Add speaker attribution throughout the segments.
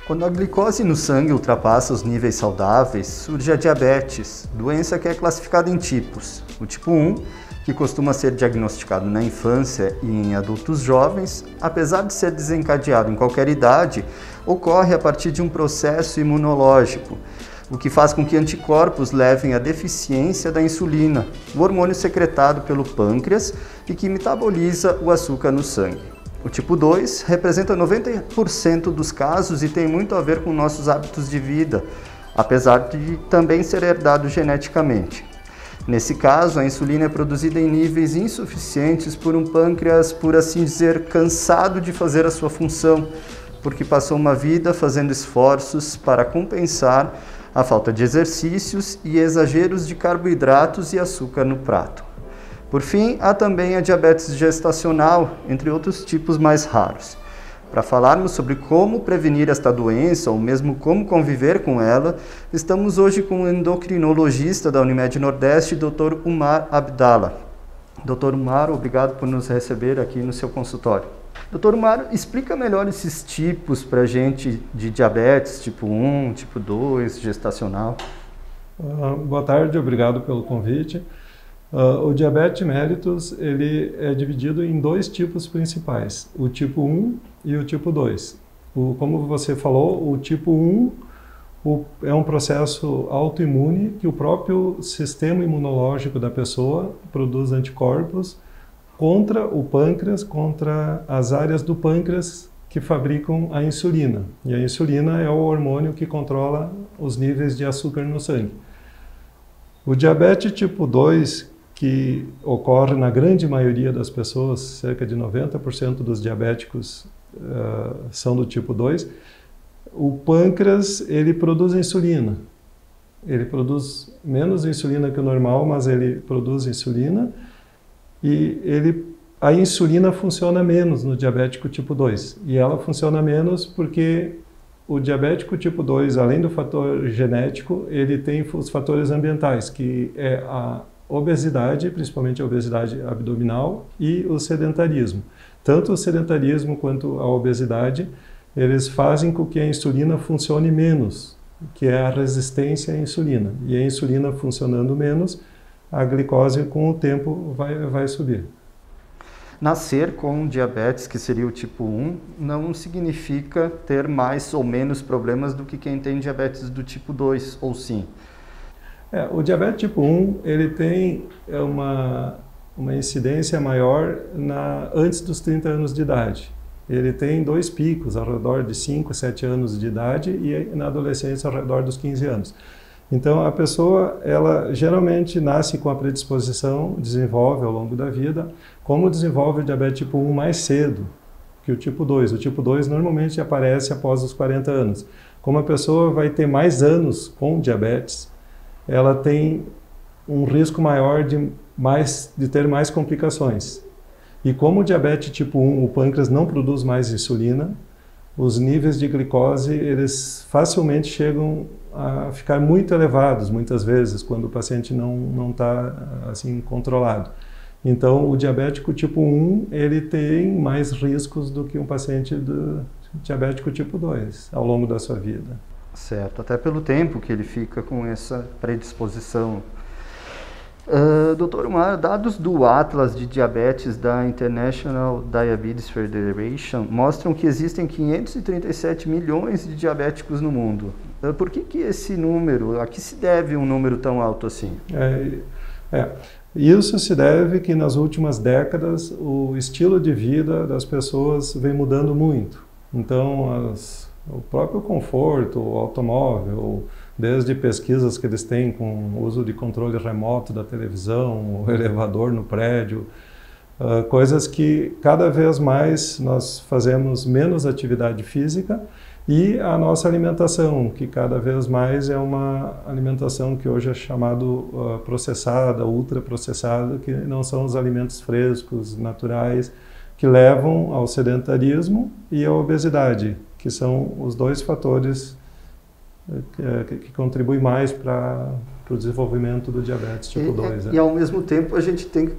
Speaker 1: Quando a glicose no sangue ultrapassa os níveis saudáveis, surge a diabetes, doença que é classificada em tipos. O tipo 1, que costuma ser diagnosticado na infância e em adultos jovens, apesar de ser desencadeado em qualquer idade, ocorre a partir de um processo imunológico, o que faz com que anticorpos levem à deficiência da insulina, o hormônio secretado pelo pâncreas e que metaboliza o açúcar no sangue. O tipo 2 representa 90% dos casos e tem muito a ver com nossos hábitos de vida, apesar de também ser herdado geneticamente. Nesse caso, a insulina é produzida em níveis insuficientes por um pâncreas, por assim dizer, cansado de fazer a sua função, porque passou uma vida fazendo esforços para compensar a falta de exercícios e exageros de carboidratos e açúcar no prato. Por fim, há também a diabetes gestacional, entre outros tipos mais raros. Para falarmos sobre como prevenir esta doença ou mesmo como conviver com ela, estamos hoje com o endocrinologista da Unimed Nordeste, Dr. Umar Abdallah. Dr. Umar, obrigado por nos receber aqui no seu consultório. Dr. Umar, explica melhor esses tipos para a gente de diabetes, tipo 1, tipo 2, gestacional.
Speaker 2: Boa tarde, obrigado pelo convite. O diabetes mellitus ele é dividido em dois tipos principais, o tipo 1 e o tipo 2. Como você falou, o tipo 1 é um processo autoimune que o próprio sistema imunológico da pessoa produz anticorpos contra o pâncreas, contra as áreas do pâncreas que fabricam a insulina. E a insulina é o hormônio que controla os níveis de açúcar no sangue. O diabetes tipo 2, que ocorre na grande maioria das pessoas, cerca de 90% dos diabéticos são do tipo 2, o pâncreas ele produz insulina. Ele produz menos insulina que o normal, mas ele produz insulina e a insulina funciona menos no diabético tipo 2. E ela funciona menos porque o diabético tipo 2, além do fator genético, ele tem os fatores ambientais, que é a obesidade, principalmente a obesidade abdominal e o sedentarismo. Tanto o sedentarismo quanto a obesidade, eles fazem com que a insulina funcione menos, que é a resistência à insulina. E a insulina funcionando menos, a glicose com o tempo vai subir.
Speaker 1: Nascer com diabetes, que seria o tipo 1, não significa ter mais ou menos problemas do que quem tem diabetes do tipo 2, ou sim?
Speaker 2: O diabetes tipo 1 ele tem uma incidência maior antes dos 30 anos de idade. Ele tem dois picos, ao redor de 5, 7 anos de idade e na adolescência ao redor dos 15 anos. Então a pessoa, ela geralmente nasce com a predisposição, desenvolve ao longo da vida, como desenvolve o diabetes tipo 1 mais cedo que o tipo 2. O tipo 2 normalmente aparece após os 40 anos. Como a pessoa vai ter mais anos com diabetes, ela tem um risco maior de ter mais complicações. E como o diabetes tipo 1, o pâncreas não produz mais insulina, os níveis de glicose, eles facilmente chegam a ficar muito elevados, muitas vezes, quando o paciente não está assim, controlado. Então, o diabético tipo 1, ele tem mais riscos do que um paciente do diabético tipo 2, ao longo da sua vida.
Speaker 1: Certo, até pelo tempo que ele fica com essa predisposição. Dr. Umar, dados do Atlas de Diabetes da International Diabetes Federation mostram que existem 537 milhões de diabéticos no mundo. Por que esse número, a que se deve um número tão alto assim?
Speaker 2: Isso se deve que nas últimas décadas o estilo de vida das pessoas vem mudando muito. Então, o próprio conforto, o automóvel, desde pesquisas que eles têm com o uso de controle remoto da televisão, o elevador no prédio, coisas que cada vez mais nós fazemos menos atividade física e a nossa alimentação, que cada vez mais é uma alimentação que hoje é chamado processada, ultraprocessada, que não são os alimentos frescos, naturais, que levam ao sedentarismo e à obesidade, que são os dois fatores que contribuem mais para o desenvolvimento do diabetes tipo 2.
Speaker 1: E ao mesmo tempo a gente tem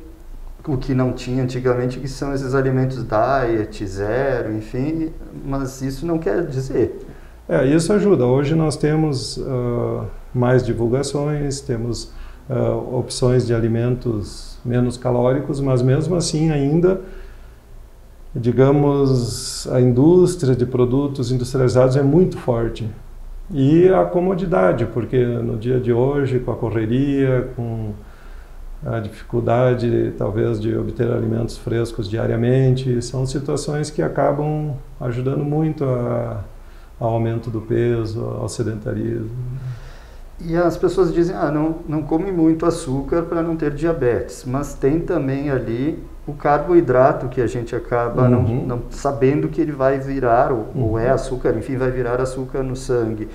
Speaker 1: o que não tinha antigamente, que são esses alimentos diet, zero, enfim, mas isso não quer dizer.
Speaker 2: Isso ajuda. Hoje nós temos mais divulgações, temos opções de alimentos menos calóricos, mas mesmo assim ainda, digamos, a indústria de produtos industrializados é muito forte. E a comodidade, porque no dia de hoje, com a correria, com a dificuldade talvez de obter alimentos frescos diariamente, são situações que acabam ajudando muito ao aumento do peso, ao sedentarismo.
Speaker 1: E as pessoas dizem, não come muito açúcar para não ter diabetes, mas tem também ali o carboidrato que a gente acaba não sabendo que ele vai virar, ou é açúcar, enfim, vai virar açúcar no sangue.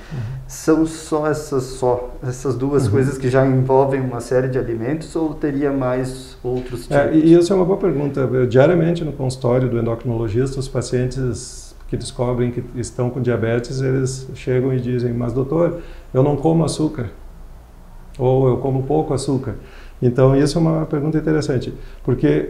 Speaker 1: São só essas duas coisas que já envolvem uma série de alimentos, ou teria mais outros tipos?
Speaker 2: E isso é uma boa pergunta. Diariamente no consultório do endocrinologista, os pacientes que descobrem que estão com diabetes, eles chegam e dizem, mas doutor, eu não como açúcar, ou eu como pouco açúcar. Então isso é uma pergunta interessante, porque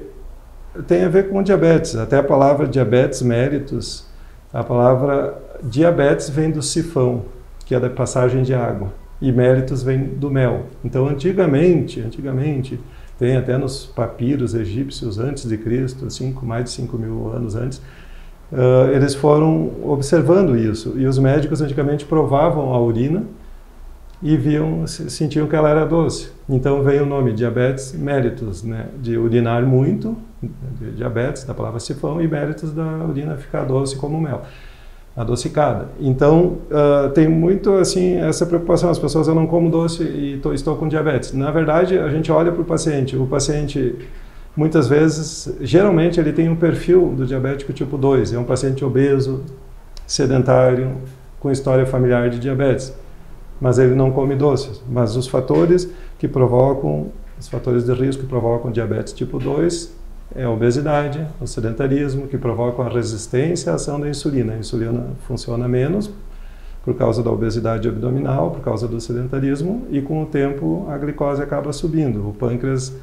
Speaker 2: tem a ver com diabetes. Até a palavra diabetes mellitus, a palavra diabetes vem do sifão, que é da passagem de água, e mellitus vem do mel. Então antigamente, tem até nos papiros egípcios antes de Cristo, mais de 5.000 anos antes, eles foram observando isso, e os médicos antigamente provavam a urina e sentiam que ela era doce. Então veio o nome diabetes mellitus, né, de urinar muito, de diabetes, da palavra sifão, e mellitus da urina ficar doce como mel, adocicada. Então tem muito assim essa preocupação, as pessoas, eu não como doce e estou com diabetes. Na verdade, a gente olha para o paciente muitas vezes, geralmente ele tem um perfil do diabético tipo 2, é um paciente obeso, sedentário, com história familiar de diabetes, mas ele não come doces. Mas os fatores de risco que provocam diabetes tipo 2 é a obesidade, o sedentarismo, que provocam a resistência à ação da insulina. A insulina funciona menos por causa da obesidade abdominal, por causa do sedentarismo, e com o tempo a glicose acaba subindo. O pâncreas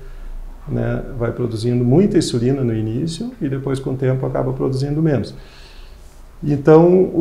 Speaker 2: vai produzindo muita insulina no início e depois com o tempo acaba produzindo menos. Então,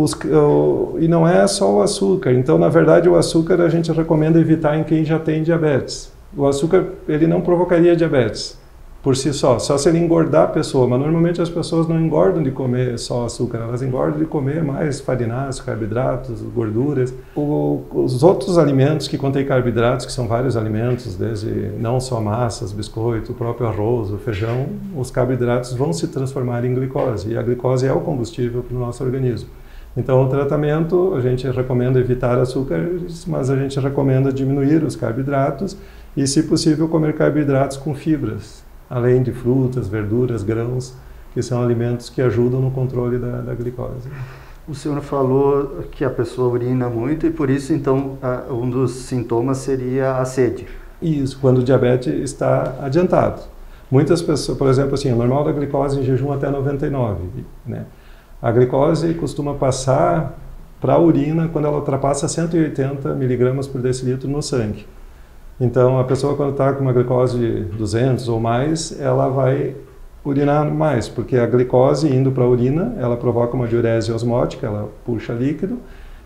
Speaker 2: e não é só o açúcar. Então, na verdade, o açúcar a gente recomenda evitar em quem já tem diabetes. O açúcar, ele não provocaria diabetes por si só se ele engordar a pessoa, mas normalmente as pessoas não engordam de comer só açúcar, elas engordam de comer mais farináceos, carboidratos, gorduras. Os outros alimentos que contêm carboidratos, que são vários alimentos, desde não só massas, biscoito, o próprio arroz, o feijão, os carboidratos vão se transformar em glicose, e a glicose é o combustível para o nosso organismo. Então, o tratamento, a gente recomenda evitar açúcares, mas a gente recomenda diminuir os carboidratos e, se possível, comer carboidratos com fibras, além de frutas, verduras, grãos, que são alimentos que ajudam no controle da glicose.
Speaker 1: O senhor falou que a pessoa urina muito e por isso, então, um dos sintomas seria a sede.
Speaker 2: Isso, quando o diabetes está adiantado. Muitas pessoas, por exemplo, assim, o normal da glicose em jejum até 99, né? A glicose costuma passar para a urina quando ela ultrapassa 180 miligramas por decilitro no sangue. Então, a pessoa, quando está com uma glicose de 200 ou mais, ela vai urinar mais, porque a glicose indo para a urina, ela provoca uma diurese osmótica, ela puxa líquido,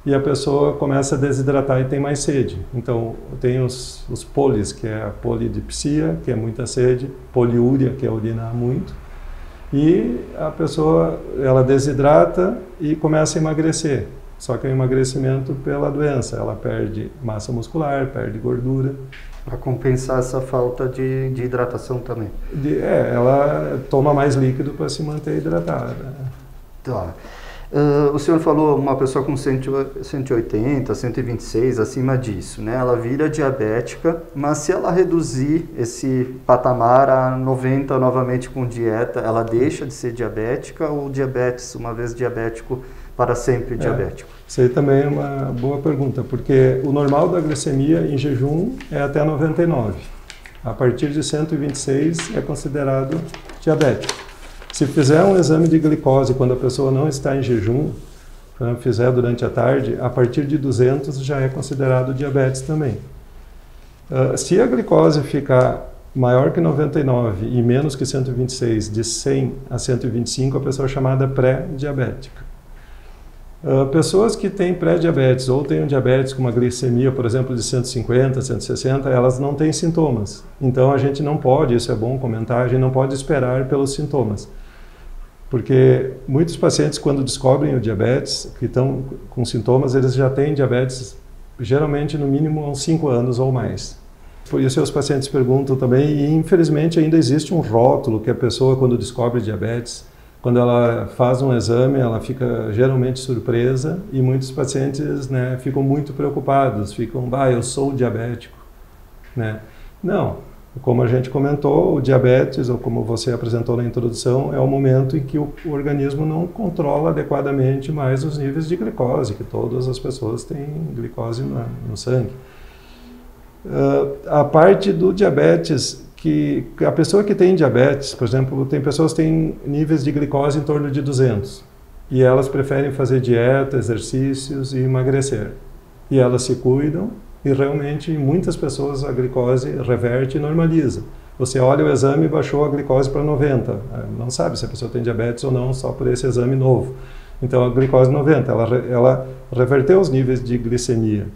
Speaker 2: e a pessoa começa a desidratar e tem mais sede. Então, tem os polis, que é a polidipsia, que é muita sede, poliúria, que é urinar muito, e a pessoa, ela desidrata e começa a emagrecer. Só que é um emagrecimento pela doença, ela perde massa muscular, perde gordura.
Speaker 1: Para compensar essa falta de hidratação também.
Speaker 2: Ela toma mais líquido para se manter hidratada.
Speaker 1: Tá. O senhor falou uma pessoa com 180, 126, acima disso, né? Ela vira diabética, mas se ela reduzir esse patamar a 90 novamente com dieta, ela deixa de ser diabética ou diabetes, uma vez diabético, para sempre diabético?
Speaker 2: Isso aí também é uma boa pergunta, porque o normal da glicemia em jejum é até 99. A partir de 126 é considerado diabético. Se fizer um exame de glicose quando a pessoa não está em jejum, quando fizer durante a tarde, a partir de 200 já é considerado diabetes também. Se a glicose ficar maior que 99 e menos que 126, de 100 a 125, a pessoa é chamada pré-diabética. Pessoas que têm pré-diabetes ou têm um diabetes com uma glicemia, por exemplo, de 150, 160, elas não têm sintomas. Então a gente não pode, isso é bom comentar, a gente não pode esperar pelos sintomas. Porque muitos pacientes, quando descobrem o diabetes, que estão com sintomas, eles já têm diabetes, geralmente no mínimo há uns 5 anos ou mais. Por isso os pacientes perguntam também, e infelizmente ainda existe um rótulo que a pessoa, quando descobre diabetes, quando ela faz um exame, ela fica geralmente surpresa e muitos pacientes, né, ficam muito preocupados, ficam, eu sou diabético, né? Não, como a gente comentou, o diabetes, ou como você apresentou na introdução, é o momento em que o organismo não controla adequadamente mais os níveis de glicose, que todas as pessoas têm glicose no sangue. A parte do diabetes, que a pessoa que tem diabetes, por exemplo, tem pessoas que têm níveis de glicose em torno de 200 e elas preferem fazer dieta, exercícios e emagrecer. E elas se cuidam e realmente em muitas pessoas a glicose reverte e normaliza. Você olha o exame e baixou a glicose para 90. Não sabe se a pessoa tem diabetes ou não só por esse exame novo. Então a glicose 90, ela reverteu os níveis de glicemia.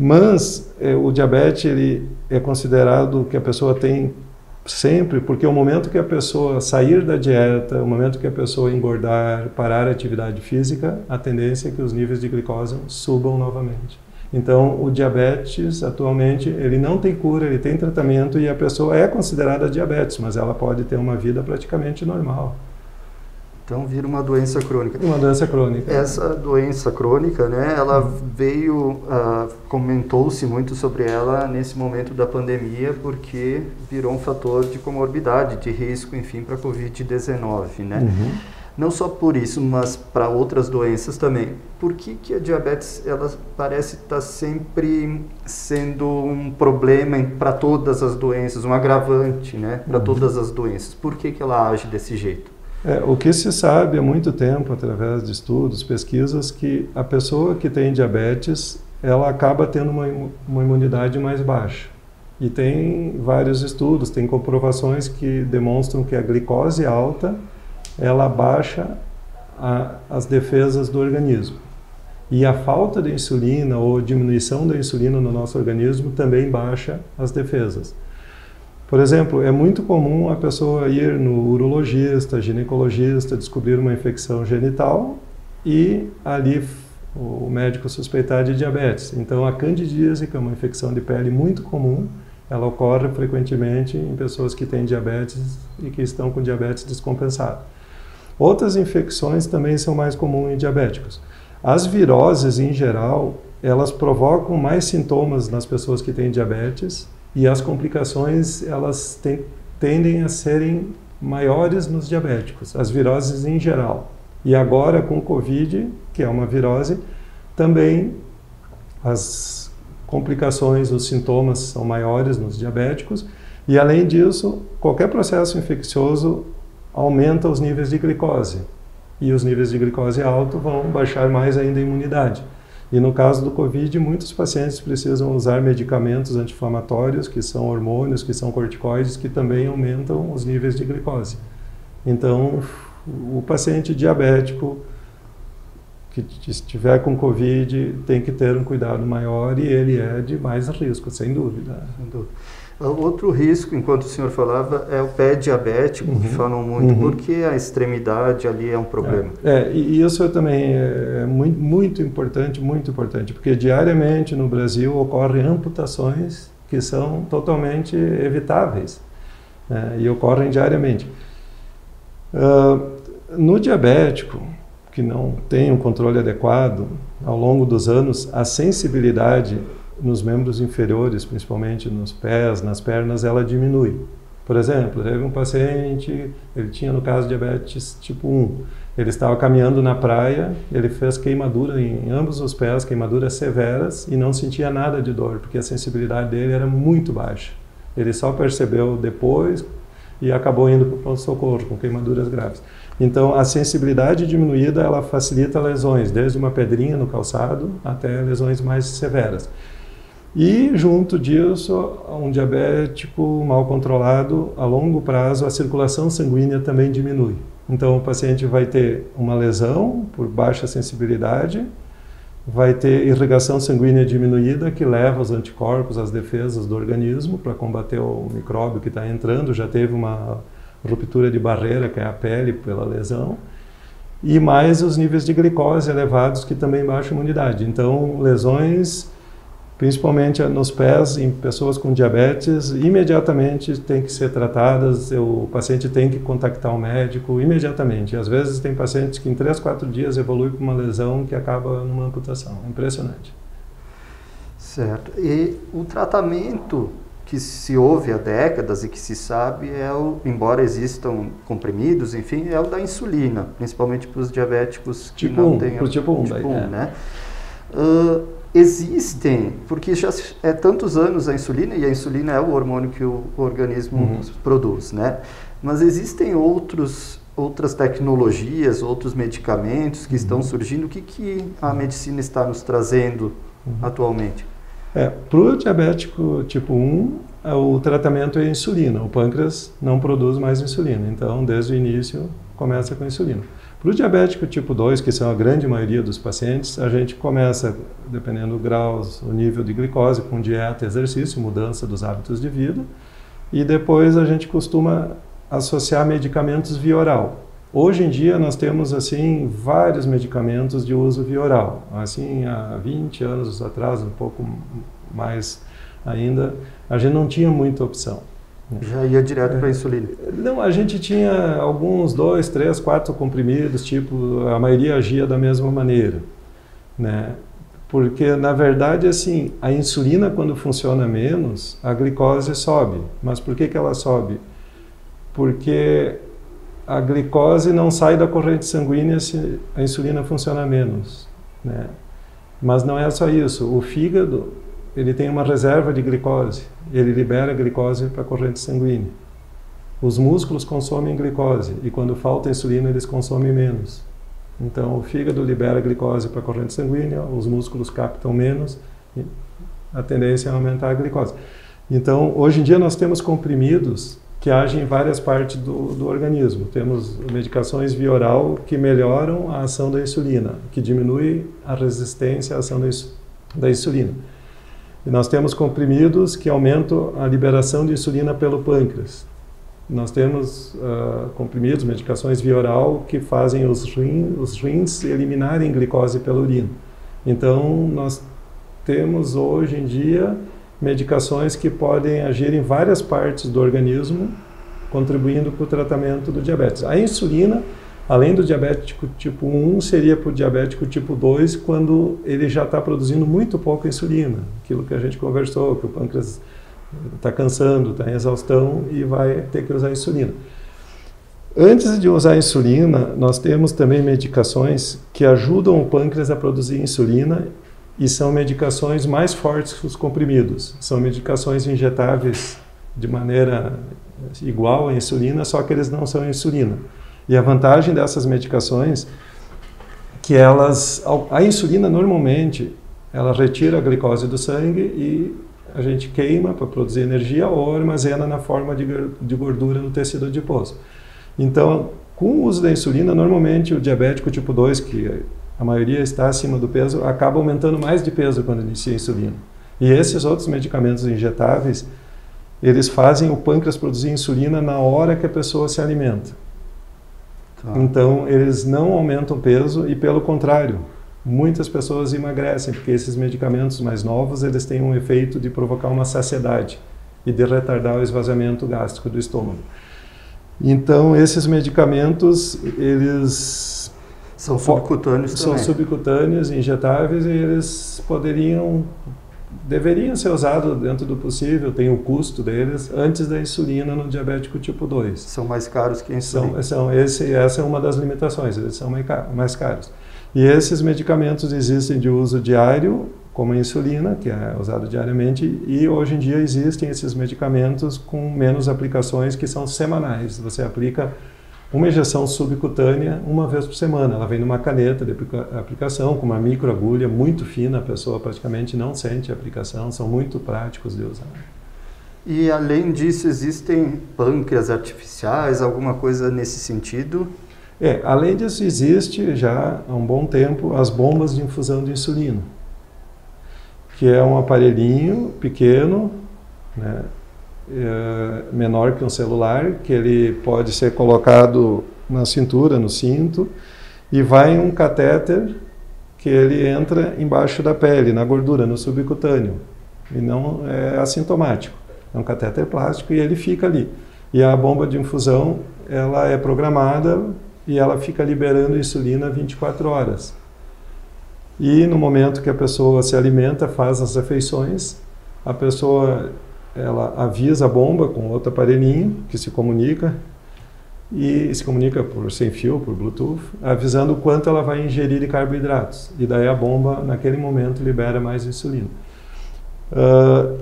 Speaker 2: Mas o diabetes ele é considerado que a pessoa tem sempre, porque o momento que a pessoa sair da dieta, o momento que a pessoa engordar, parar a atividade física, a tendência é que os níveis de glicose subam novamente. Então, o diabetes, atualmente, ele não tem cura, ele tem tratamento e a pessoa é considerada diabetes, mas ela pode ter uma vida praticamente normal.
Speaker 1: Então vira uma doença crônica.
Speaker 2: Uma doença crônica.
Speaker 1: Essa doença crônica, né, ela veio, comentou-se muito sobre ela nesse momento da pandemia, porque virou um fator de comorbidade, de risco, enfim, para a Covid-19, né?
Speaker 2: Uhum.
Speaker 1: Não só por isso, mas para outras doenças também. Por que a diabetes, ela parece estar sempre sendo um problema para todas as doenças, um agravante, né, para todas as doenças? Por que ela age desse jeito?
Speaker 2: O que se sabe há muito tempo, através de estudos, pesquisas, que a pessoa que tem diabetes, ela acaba tendo uma imunidade mais baixa. E tem vários estudos, tem comprovações que demonstram que a glicose alta, ela baixa as defesas do organismo. E a falta de insulina ou diminuição da insulina no nosso organismo também baixa as defesas. Por exemplo, é muito comum a pessoa ir no urologista, ginecologista, descobrir uma infecção genital e ali o médico suspeitar de diabetes. Então, a candidíase, que é uma infecção de pele muito comum, ela ocorre frequentemente em pessoas que têm diabetes e que estão com diabetes descompensado. Outras infecções também são mais comuns em diabéticos. As viroses, em geral, elas provocam mais sintomas nas pessoas que têm diabetes e as complicações, elas tendem a serem maiores nos diabéticos, as viroses em geral. E agora, com o Covid, que é uma virose, também as complicações, os sintomas são maiores nos diabéticos. E, além disso, qualquer processo infeccioso aumenta os níveis de glicose. E os níveis de glicose alto vão baixar mais ainda a imunidade. E no caso do Covid, muitos pacientes precisam usar medicamentos anti-inflamatórios, que são hormônios, que são corticoides, que também aumentam os níveis de glicose. Então, o paciente diabético que estiver com Covid tem que ter um cuidado maior e ele é de mais risco, sem dúvida.
Speaker 1: Sem dúvida. Outro risco, enquanto o senhor falava, é o pé diabético, que falam muito, porque a extremidade ali é um problema.
Speaker 2: E isso também é muito importante, porque diariamente no Brasil ocorrem amputações que são totalmente evitáveis, né, e ocorrem diariamente. No diabético, que não tem um controle adequado, ao longo dos anos, a sensibilidade nos membros inferiores, principalmente nos pés, nas pernas, ela diminui. Por exemplo, teve um paciente, ele tinha no caso diabetes tipo 1, ele estava caminhando na praia, ele fez queimadura em ambos os pés, queimaduras severas, e não sentia nada de dor, porque a sensibilidade dele era muito baixa. Ele só percebeu depois e acabou indo para o pronto-socorro com queimaduras graves. Então, a sensibilidade diminuída, ela facilita lesões, desde uma pedrinha no calçado até lesões mais severas. E, junto disso, um diabético mal controlado, a longo prazo, a circulação sanguínea também diminui. Então o paciente vai ter uma lesão por baixa sensibilidade, vai ter irrigação sanguínea diminuída, que leva os anticorpos, as defesas do organismo para combater o micróbio que está entrando, já teve uma ruptura de barreira, que é a pele, pela lesão, e mais os níveis de glicose elevados, que também baixam a imunidade. Então, lesões, principalmente nos pés, em pessoas com diabetes, imediatamente têm que ser tratadas, o paciente tem que contactar o médico imediatamente. Às vezes tem pacientes que em 3, 4 dias evoluem para uma lesão que acaba numa amputação. É impressionante.
Speaker 1: Certo. E o tratamento que se ouve há décadas e que se sabe embora existam comprimidos, enfim, é o da insulina, principalmente para os diabéticos que
Speaker 2: tipo
Speaker 1: não têm...
Speaker 2: tipo 1,
Speaker 1: né? Existem, porque já é tantos anos a insulina, e a insulina é o hormônio que o organismo produz, né? Mas existem outras tecnologias, outros medicamentos que estão surgindo. O que a medicina está nos trazendo atualmente?
Speaker 2: Para o diabético tipo 1, o tratamento é a insulina. O pâncreas não produz mais insulina, então desde o início começa com a insulina. Para o diabético tipo 2, que são a grande maioria dos pacientes, a gente começa, dependendo do grau, o nível de glicose, com dieta, exercício, mudança dos hábitos de vida, e depois a gente costuma associar medicamentos via oral. Hoje em dia nós temos assim vários medicamentos de uso via oral. Assim, há 20 anos atrás, um pouco mais ainda, a gente não tinha muita opção.
Speaker 1: Já ia direto para a insulina?
Speaker 2: Não, a gente tinha alguns 2, 3, 4 comprimidos, tipo, a maioria agia da mesma maneira, né? Porque, na verdade, assim, a insulina, quando funciona menos, a glicose sobe. Mas por que ela sobe? Porque a glicose não sai da corrente sanguínea se a insulina funciona menos, né? Mas não é só isso. O fígado, ele tem uma reserva de glicose. Ele libera glicose para a corrente sanguínea. Os músculos consomem glicose e quando falta insulina eles consomem menos. Então o fígado libera glicose para a corrente sanguínea, os músculos captam menos, e a tendência é aumentar a glicose. Então hoje em dia nós temos comprimidos que agem em várias partes do organismo. Temos medicações via oral que melhoram a ação da insulina, que diminui a resistência à ação da insulina. E nós temos comprimidos que aumentam a liberação de insulina pelo pâncreas. Nós temos comprimidos, medicações via oral que fazem os rins eliminarem glicose pela urina. Então, nós temos hoje em dia medicações que podem agir em várias partes do organismo, contribuindo para o tratamento do diabetes. A insulina, além do diabético tipo 1, seria para o diabético tipo 2, quando ele já está produzindo muito pouca insulina. Aquilo que a gente conversou, que o pâncreas está cansando, está em exaustão e vai ter que usar insulina. Antes de usar a insulina, nós temos também medicações que ajudam o pâncreas a produzir insulina e são medicações mais fortes que os comprimidos. São medicações injetáveis de maneira igual à insulina, só que eles não são insulina. E a vantagem dessas medicações que a insulina normalmente ela retira a glicose do sangue e a gente queima para produzir energia ou armazena na forma de gordura no tecido adiposo. Então, com o uso da insulina, normalmente o diabético tipo 2, que a maioria está acima do peso, acaba aumentando mais de peso quando inicia a insulina. E esses outros medicamentos injetáveis, eles fazem o pâncreas produzir insulina na hora que a pessoa se alimenta. Tá. Então, eles não aumentam peso e, pelo contrário, muitas pessoas emagrecem, porque esses medicamentos mais novos, eles têm um efeito de provocar uma saciedade e de retardar o esvaziamento gástrico do estômago. Então, esses medicamentos, eles
Speaker 1: são subcutâneos também.
Speaker 2: São subcutâneos, injetáveis, e eles deveriam ser usados dentro do possível, tem o custo deles, antes da insulina no diabético tipo 2.
Speaker 1: São mais caros que a insulina.
Speaker 2: Essa é uma das limitações, eles são mais caros. E esses medicamentos existem de uso diário, como a insulina, que é usado diariamente, e hoje em dia existem esses medicamentos com menos aplicações, que são semanais. Você aplica uma injeção subcutânea uma vez por semana. Ela vem numa caneta de aplicação, com uma microagulha muito fina, a pessoa praticamente não sente a aplicação, são muito práticos de usar.
Speaker 1: E além disso, existem pâncreas artificiais, alguma coisa nesse sentido?
Speaker 2: Além disso, existe já há um bom tempo as bombas de infusão de insulina, que é um aparelhinho pequeno, né, menor que um celular, que ele pode ser colocado na cintura, no cinto, e vai um catéter que ele entra embaixo da pele, na gordura, no subcutâneo, e não é assintomático. É um catéter plástico e ele fica ali. E a bomba de infusão, ela é programada e ela fica liberando insulina 24 horas. E no momento que a pessoa se alimenta, faz as refeições, a pessoa ela avisa a bomba com outro aparelhinho que se comunica, e se comunica por sem fio, por Bluetooth, avisando o quanto ela vai ingerir de carboidratos. E daí a bomba, naquele momento, libera mais insulina.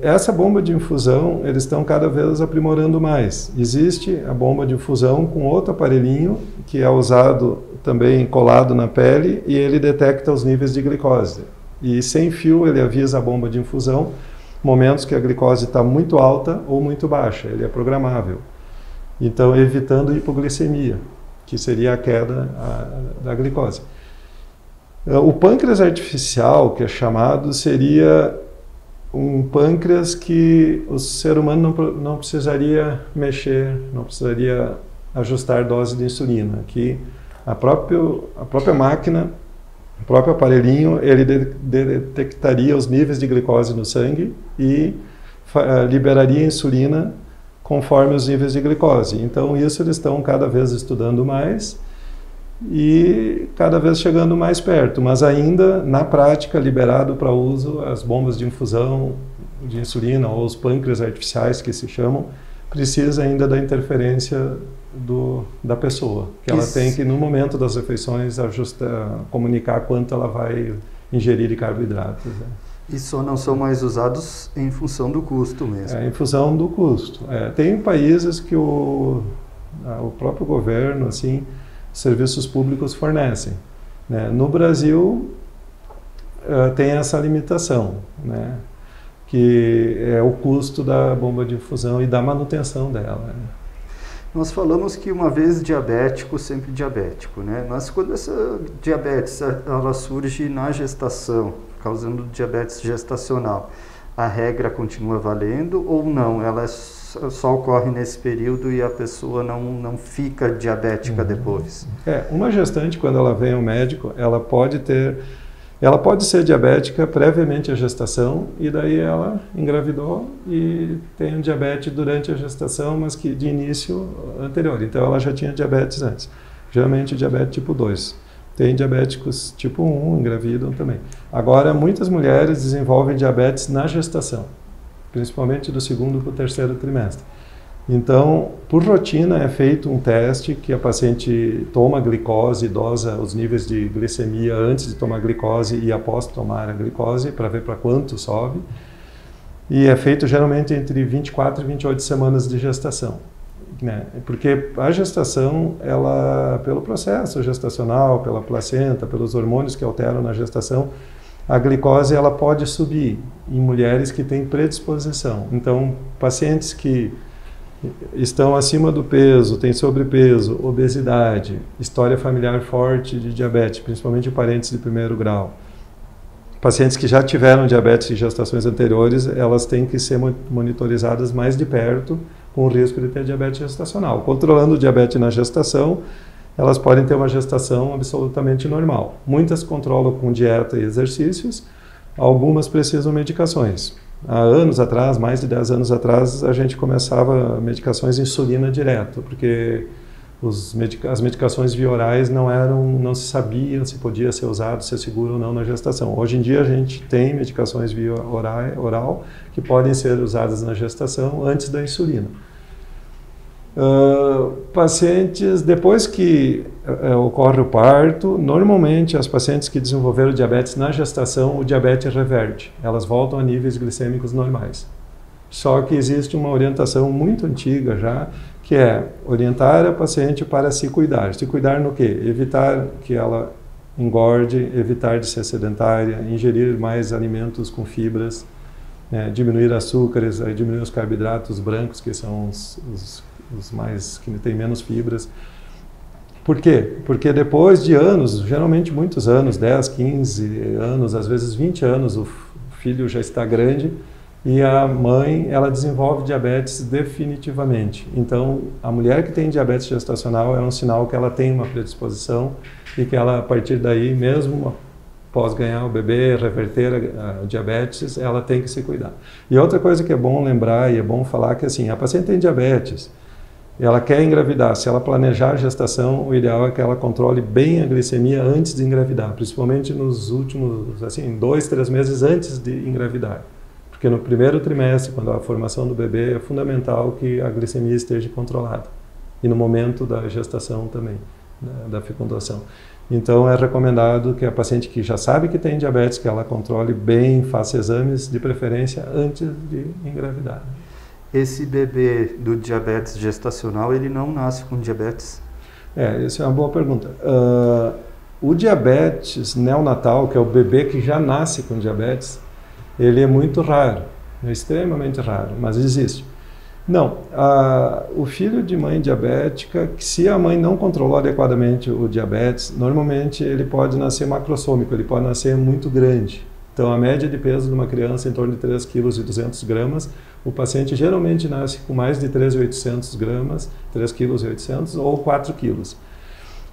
Speaker 2: Essa bomba de infusão, eles estão cada vez aprimorando mais. Existe a bomba de infusão com outro aparelhinho, que é usado também colado na pele, e ele detecta os níveis de glicose. E sem fio, ele avisa a bomba de infusão momentos que a glicose está muito alta ou muito baixa. Ele é programável. Então, evitando hipoglicemia, que seria a queda da glicose. O pâncreas artificial, que é chamado, seria um pâncreas que o ser humano não precisaria mexer, não precisaria ajustar dose de insulina, que a própria máquina, o próprio aparelhinho, ele detectaria os níveis de glicose no sangue e liberaria insulina conforme os níveis de glicose. Então, isso eles estão cada vez estudando mais e cada vez chegando mais perto, mas ainda, na prática, liberado para uso as bombas de infusão de insulina ou os pâncreas artificiais, que se chamam, precisa ainda da interferência da pessoa, que ela tem que, no momento das refeições, comunicar quanto ela vai ingerir de carboidratos.
Speaker 1: E só não são mais usados em função do custo mesmo.
Speaker 2: Em função do custo. Tem países que o próprio governo, assim, serviços públicos fornecem, né? No Brasil, tem essa limitação, né? Que é o custo da bomba de infusão e da manutenção dela, né?
Speaker 1: Nós falamos que uma vez diabético, sempre diabético, né? Mas quando essa diabetes ela surge na gestação, causando diabetes gestacional, a regra continua valendo ou não? Ela só ocorre nesse período e a pessoa não fica diabética depois?
Speaker 2: Uma gestante, quando ela vem ao médico, ela pode ser diabética previamente à gestação e daí ela engravidou e tem um diabetes durante a gestação, mas que de início anterior. Então ela já tinha diabetes antes. Geralmente diabetes tipo 2. Tem diabéticos tipo 1, engravidam também. Agora, muitas mulheres desenvolvem diabetes na gestação, principalmente do 2º para o 3º trimestre. Então, por rotina, é feito um teste que a paciente toma glicose, dosa os níveis de glicemia antes de tomar glicose e após tomar a glicose, para ver para quanto sobe. E é feito geralmente entre 24 e 28 semanas de gestação, né? Porque a gestação, ela, pelo processo gestacional, pela placenta, pelos hormônios que alteram na gestação, a glicose ela pode subir em mulheres que têm predisposição. Então, pacientes que estão acima do peso, têm sobrepeso, obesidade, história familiar forte de diabetes, principalmente parentes de 1º grau. Pacientes que já tiveram diabetes em gestações anteriores, elas têm que ser monitorizadas mais de perto com o risco de ter diabetes gestacional. Controlando o diabetes na gestação, elas podem ter uma gestação absolutamente normal. Muitas controlam com dieta e exercícios, algumas precisam medicações. Há anos atrás, mais de 10 anos atrás, a gente começava medicações de insulina direto, porque as medicações via orais não se sabia se podia ser usado, se é seguro ou não na gestação. Hoje em dia a gente tem medicações via oral que podem ser usadas na gestação antes da insulina. Pacientes, depois que ocorre o parto, normalmente as pacientes que desenvolveram diabetes na gestação, o diabetes reverte, elas voltam a níveis glicêmicos normais. Só que existe uma orientação muito antiga já, que é orientar a paciente para se cuidar. Se cuidar no quê? Evitar que ela engorde, evitar de ser sedentária, ingerir mais alimentos com fibras, né, diminuir açúcares, diminuir os carboidratos brancos, que são os mais que têm menos fibras. Por quê? Porque depois de anos, geralmente muitos anos, 10, 15 anos, às vezes 20 anos, o filho já está grande e a mãe, ela desenvolve diabetes definitivamente. Então, a mulher que tem diabetes gestacional é um sinal que ela tem uma predisposição e que ela, a partir daí, mesmo após ganhar o bebê, reverter a diabetes, ela tem que se cuidar. E outra coisa que é bom lembrar e é bom falar que assim, a paciente tem diabetes, ela quer engravidar, se ela planejar a gestação, o ideal é que ela controle bem a glicemia antes de engravidar, principalmente nos últimos, assim, 2, 3 meses antes de engravidar. Porque no primeiro trimestre, quando há a formação do bebê, é fundamental que a glicemia esteja controlada. E no momento da gestação também, da fecundação. Então é recomendado que a paciente que já sabe que tem diabetes, que ela controle bem, faça exames de preferência antes de engravidar.
Speaker 1: Esse bebê do diabetes gestacional, ele não nasce com diabetes?
Speaker 2: Essa é uma boa pergunta. O diabetes neonatal, que é o bebê que já nasce com diabetes, ele é muito raro, é extremamente raro, mas existe. Não, o filho de mãe diabética, se a mãe não controlou adequadamente o diabetes, normalmente ele pode nascer macrossômico, ele pode nascer muito grande. Então, a média de peso de uma criança é em torno de 3,2 kg. O paciente geralmente nasce com mais de 3,800 gramas, 3,8 kg ou 4 kg.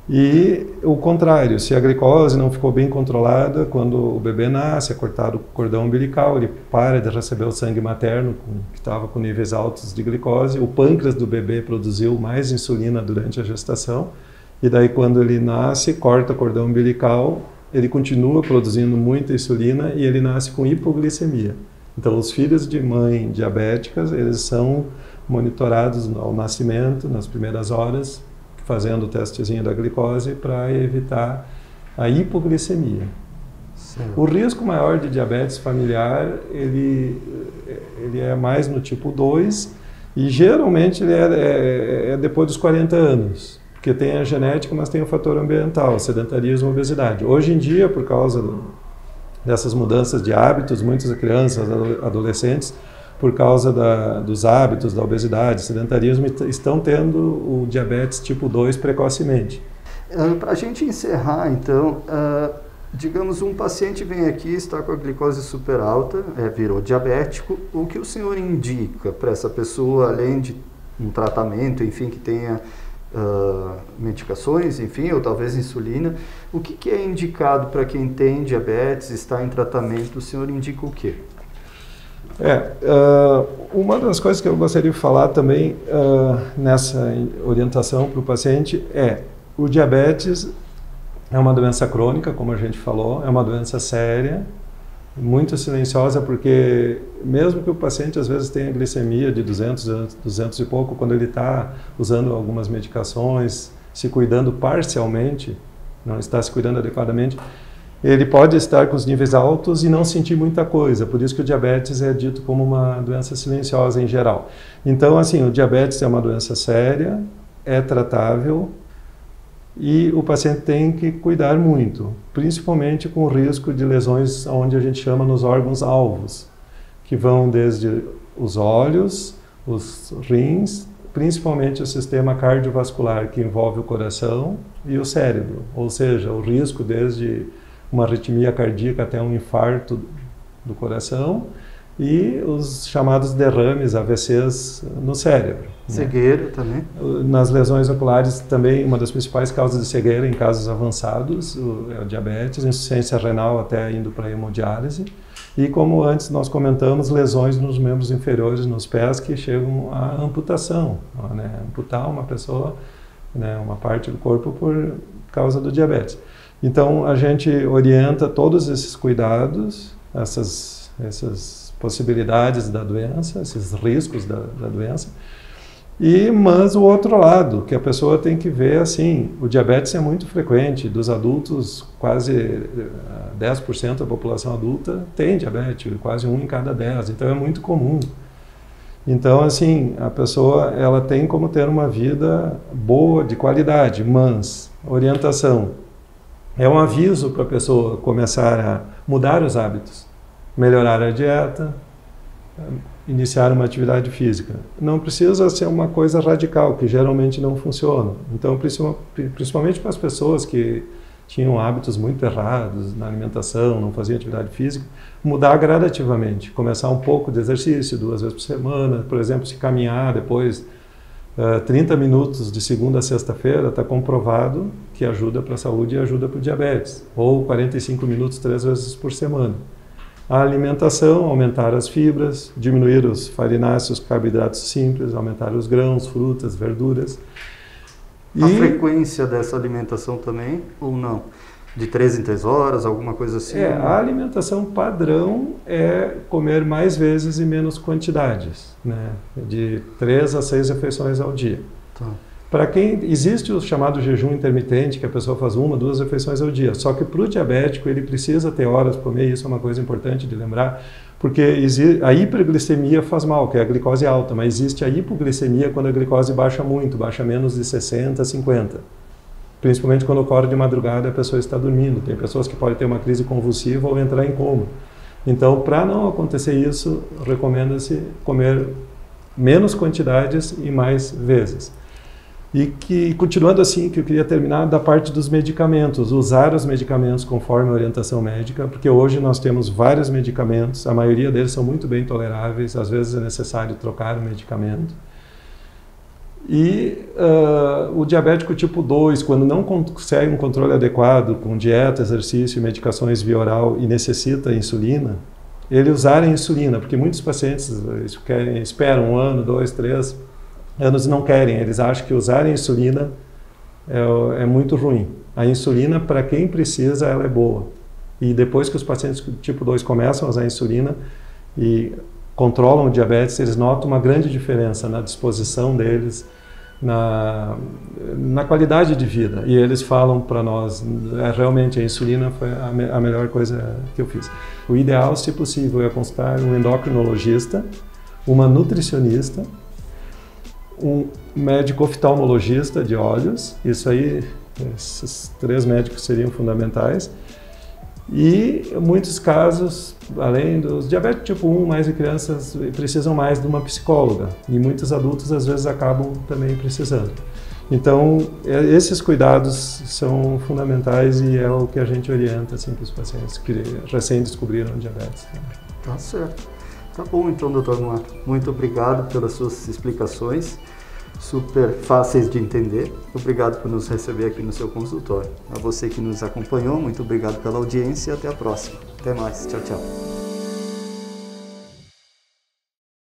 Speaker 2: E o contrário, se a glicose não ficou bem controlada, quando o bebê nasce, é cortado o cordão umbilical, ele para de receber o sangue materno, que estava com níveis altos de glicose, o pâncreas do bebê produziu mais insulina durante a gestação, e daí quando ele nasce, corta o cordão umbilical, ele continua produzindo muita insulina e ele nasce com hipoglicemia. Então, os filhos de mãe diabéticas, eles são monitorados ao nascimento, nas primeiras horas, fazendo o testezinho da glicose para evitar a hipoglicemia. Certo. O risco maior de diabetes familiar, ele é mais no tipo 2 e geralmente ele é depois dos 40 anos, porque tem a genética, mas tem o fator ambiental, sedentarismo e obesidade. Hoje em dia, por causa dessas mudanças de hábitos, muitas crianças, adolescentes, por causa dos hábitos, da obesidade, sedentarismo, estão tendo o diabetes tipo 2 precocemente.
Speaker 1: Para a gente encerrar, então, digamos, um paciente vem aqui, está com a glicose super alta, virou diabético, o que o senhor indica para essa pessoa, além de um tratamento, enfim, que tenha medicações, enfim, ou talvez insulina, o que é indicado para quem tem diabetes, está em tratamento, o senhor indica o quê?
Speaker 2: Uma das coisas que eu gostaria de falar também nessa orientação para o paciente o diabetes é uma doença crônica, como a gente falou, é uma doença séria, muito silenciosa, porque mesmo que o paciente às vezes tenha glicemia de 200 e pouco, quando ele está usando algumas medicações, se cuidando parcialmente, não está se cuidando adequadamente, ele pode estar com os níveis altos e não sentir muita coisa, por isso que o diabetes é dito como uma doença silenciosa em geral. Então, assim, o diabetes é uma doença séria, é tratável e o paciente tem que cuidar muito, principalmente com o risco de lesões onde a gente chama nos órgãos-alvos, que vão desde os olhos, os rins, principalmente o sistema cardiovascular, que envolve o coração e o cérebro, ou seja, o risco desde uma arritmia cardíaca até um infarto do coração e os chamados derrames, AVCs no cérebro.
Speaker 1: Cegueira também?
Speaker 2: Nas lesões oculares também, uma das principais causas de cegueira em casos avançados é o diabetes, insuficiência renal até indo para a hemodiálise e, como antes nós comentamos, lesões nos membros inferiores, nos pés, que chegam à amputação, amputar uma pessoa, uma parte do corpo por causa do diabetes. Então, a gente orienta todos esses cuidados, essas possibilidades da doença, esses riscos da doença, mas o outro lado, que a pessoa tem que ver, assim, o diabetes é muito frequente, dos adultos, quase 10% da população adulta tem diabetes, quase 1 em cada 10, então é muito comum. Então, assim, a pessoa, ela tem como ter uma vida boa, de qualidade, mas orientação. É um aviso para a pessoa começar a mudar os hábitos, melhorar a dieta, iniciar uma atividade física. Não precisa ser uma coisa radical, que geralmente não funciona. Então, principalmente para as pessoas que tinham hábitos muito errados na alimentação, não faziam atividade física, mudar gradativamente. Começar um pouco de exercício, 2 vezes por semana. Por exemplo, se caminhar depois 30 minutos de segunda a sexta-feira, está comprovado que ajuda para a saúde e ajuda para o diabetes. Ou 45 minutos 3 vezes por semana. A alimentação, aumentar as fibras, diminuir os farináceos, carboidratos simples, aumentar os grãos, frutas, verduras.
Speaker 1: A frequência dessa alimentação também, ou não? De 3 em 3 horas, alguma coisa assim?
Speaker 2: A alimentação padrão é comer mais vezes e menos quantidades, né? De 3 a 6 refeições ao dia.
Speaker 1: Tá.
Speaker 2: Para quem existe o chamado jejum intermitente, que a pessoa faz 1, 2 refeições ao dia. Só que para o diabético ele precisa ter horas para comer, isso é uma coisa importante de lembrar, porque a hiperglicemia faz mal, que é a glicose alta, mas existe a hipoglicemia quando a glicose baixa muito, baixa menos de 60, 50. Principalmente quando ocorre de madrugada e a pessoa está dormindo. Tem pessoas que podem ter uma crise convulsiva ou entrar em coma. Então, para não acontecer isso, recomenda-se comer menos quantidades e mais vezes. E que, continuando assim, que eu queria terminar da parte dos medicamentos, usar os medicamentos conforme a orientação médica, porque hoje nós temos vários medicamentos, a maioria deles são muito bem toleráveis, às vezes é necessário trocar o medicamento. E o diabético tipo 2, quando não consegue um controle adequado com dieta, exercício e medicações via oral e necessita insulina, ele usar a insulina, porque muitos pacientes esperam 1 ano, 2, 3 anos e não querem, eles acham que usar a insulina é muito ruim. A insulina, para quem precisa, ela é boa. E depois que os pacientes tipo 2 começam a usar a insulina e controlam o diabetes, eles notam uma grande diferença na disposição deles, na qualidade de vida. E eles falam para nós, realmente a insulina foi a melhor coisa que eu fiz. O ideal, se possível, é consultar um endocrinologista, uma nutricionista, um médico oftalmologista de olhos, isso aí, esses 3 médicos seriam fundamentais. E em muitos casos, além dos diabetes tipo 1, mais de crianças precisam mais de uma psicóloga. E muitos adultos às vezes acabam também precisando. Então, esses cuidados são fundamentais e é o que a gente orienta assim, para os pacientes que recém descobriram diabetes.
Speaker 1: Tá certo. Tá bom então, Dr. Marco. Muito obrigado pelas suas explicações, super fáceis de entender. Obrigado por nos receber aqui no seu consultório. A você que nos acompanhou, muito obrigado pela audiência e até a próxima. Até mais. Tchau, tchau.